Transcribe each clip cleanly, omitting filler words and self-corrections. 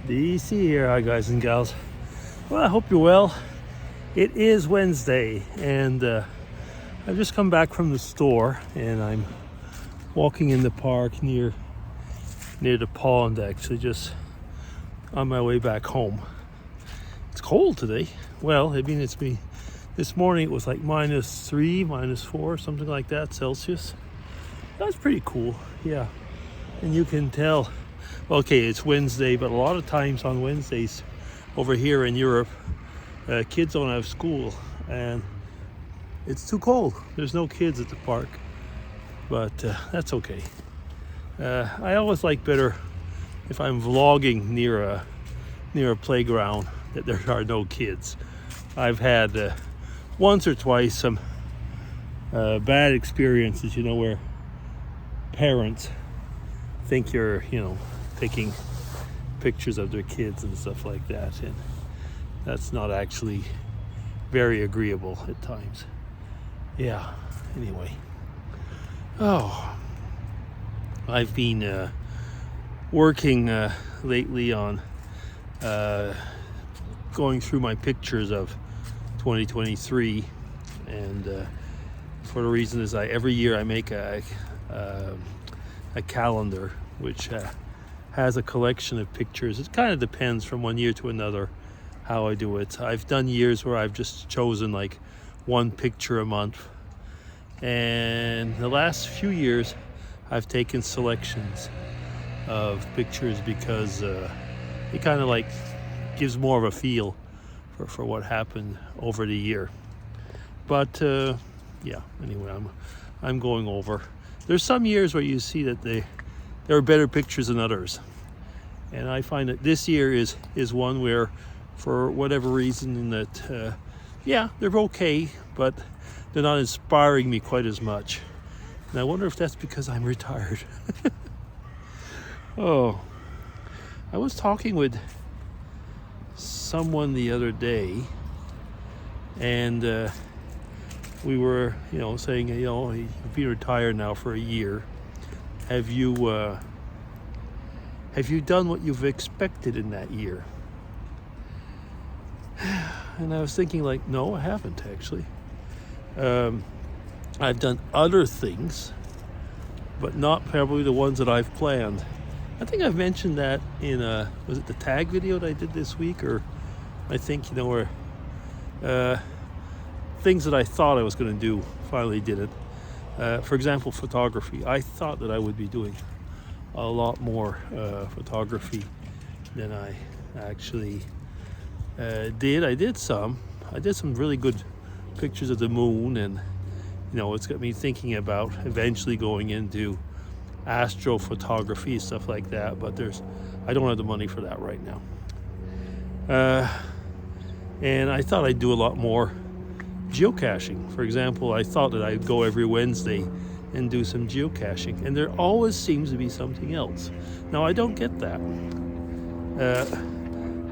DC here. Hi guys and gals. Well, I hope you're well. It is Wednesday and I've just come back from the store and I'm walking in the park near the pond, actually, just on my way back home. It's cold today. Well, it's been this morning it was like -3, -4, something like that Celsius. That's pretty cool, yeah. And you can tell, well, okay, it's Wednesday, but a lot of times on Wednesdays over here in Europe, kids don't have school and it's too cold. There's no kids at the park, but that's okay. I always like better if I'm vlogging near a playground that there are no kids. I've had once or twice some bad experiences, where parents think you're, taking pictures of their kids and stuff like that, and that's not actually very agreeable at times. Yeah, anyway. Oh, I've been working lately on going through my pictures of 2023, and for the reason is every year I make a calendar which has a collection of pictures. It kind of depends from one year to another how I do it. I've done years where I've just chosen like one picture a month, and the last few years I've taken selections of pictures because it kind of like gives more of a feel for what happened over the year. But yeah, anyway, I'm going over. There's some years where you see that there are better pictures than others, and I find that this year is one where, for whatever reason, that yeah, they're okay, but they're not inspiring me quite as much. And I wonder if that's because I'm retired. Oh, I was talking with someone the other day, and we were, saying, you've been retired now for a year. Have you done what you've expected in that year? And I was thinking, like, no, I haven't actually. I've done other things, but not probably the ones that I've planned. I think I've mentioned that in was it the tag video that I did this week, or I think, where things that I thought I was going to do finally did it. For example, photography. I thought that I would be doing a lot more photography than I actually did. I did some really good pictures of the moon, and it's got me thinking about eventually going into astrophotography, stuff like that, but I don't have the money for that right now. And I thought I'd do a lot more geocaching. For example, I thought that I'd go every Wednesday and do some geocaching, and there always seems to be something else. Now, I don't get that.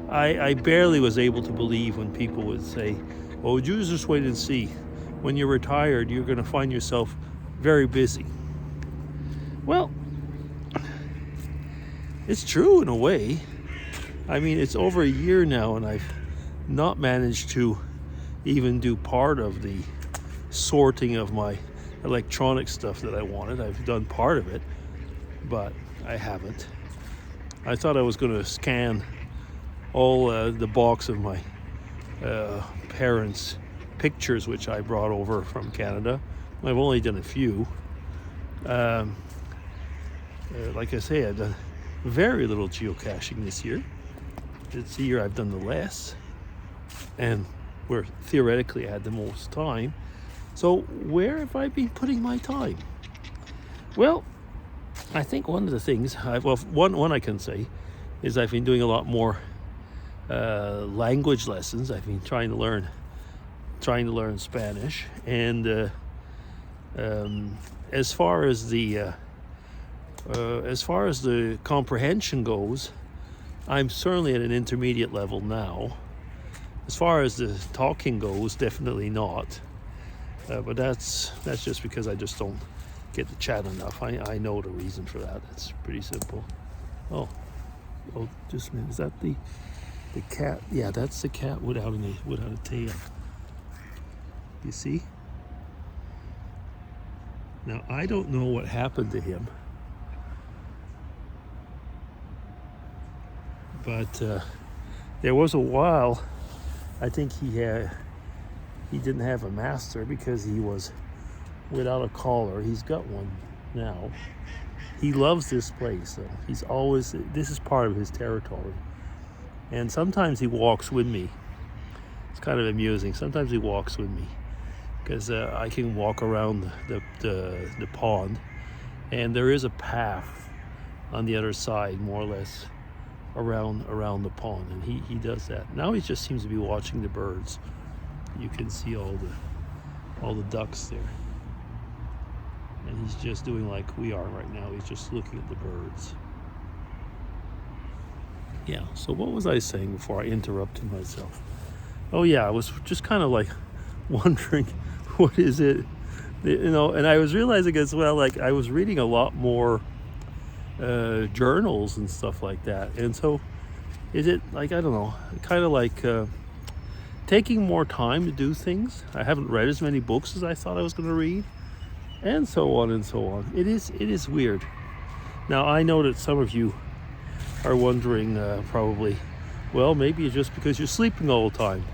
I barely was able to believe when people would say, "Oh, you just wait and see. When you're retired, you're going to find yourself very busy." Well, it's true in a way. I mean, it's over a year now, and I've not managed to even do part of the sorting of my electronic stuff that I wanted. I've done part of it, but I haven't. I thought I was going to scan all the box of my parents' pictures, which I brought over from Canada. I've only done a few. Like I say, I've done very little geocaching this year. It's the year I've done the less, and where theoretically I had the most time. So where have I been putting my time? Well, I think one of the things, one I can say is I've been doing a lot more language lessons. I've been trying to learn Spanish, and as far as the comprehension goes, I'm certainly at an intermediate level now. As far as the talking goes, definitely not. But that's just because I just don't get to chat enough. I know the reason for that. It's pretty simple. Oh, Oh, just a minute. Is that the cat? Yeah, that's the cat without a tail. You see? Now, I don't know what happened to him, but there was a while, I think he didn't have a master because he was without a collar. He's got one now. He loves this place. This is part of his territory. And sometimes he walks with me. It's kind of amusing. Sometimes he walks with me because I can walk around the pond, and there is a path on the other side, more or less, around the pond, and he does that. Now he just seems to be watching the birds. You can see all the ducks there, and he's just doing like we are right now. He's just looking at the birds. Yeah, so what was I saying before I interrupted myself? Oh yeah, I was just kind of like wondering, what is it, and I was realizing as well, like I was reading a lot more journals and stuff like that, and so is it like, I don't know, kind of like taking more time to do things. I haven't read as many books as I thought I was going to read, and so on and so on. It is weird. Now I know that some of you are wondering probably, well, maybe it's just because you're sleeping all the time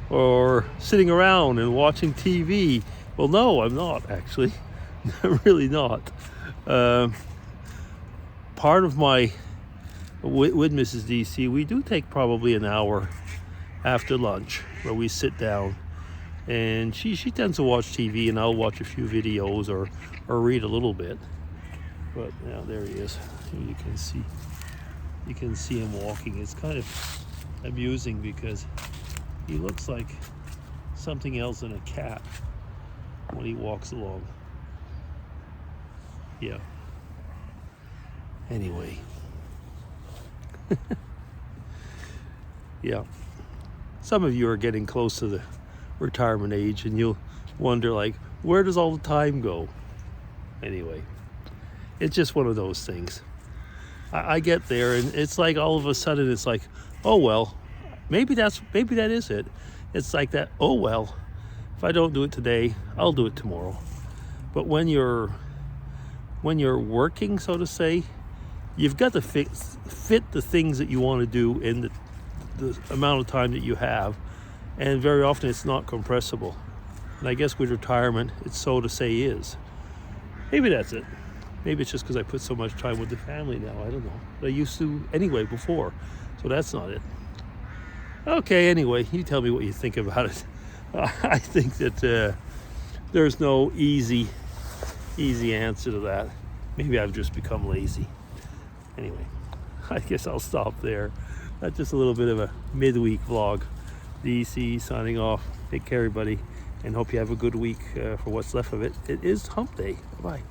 or sitting around and watching TV. Well, no, I'm not actually. I'm really not. Part of my, with Mrs. DC, we do take probably an hour after lunch where we sit down, and she tends to watch TV, and I'll watch a few videos or read a little bit. But now there he is. You can see him walking. It's kind of amusing because he looks like something else than a cat when he walks along. Yeah. Anyway. Yeah. Some of you are getting close to the retirement age, and you'll wonder, like, where does all the time go? Anyway, it's just one of those things. I get there, and it's like all of a sudden it's like, oh well, maybe that is it. It's like that, oh well, if I don't do it today, I'll do it tomorrow. But when you're working, so to say, you've got to fit the things that you want to do in the amount of time that you have, and very often it's not compressible. And I guess with retirement, it's so to say is. Maybe that's it. Maybe it's just because I put so much time with the family now. I don't know. But I used to anyway before, so that's not it. Okay, anyway, you tell me what you think about it. I think that there's no easy answer to that. Maybe I've just become lazy. Anyway, I guess I'll stop there. That's just a little bit of a midweek vlog. DC signing off. Take care, everybody, and hope you have a good week for what's left of it. It is hump day. Bye.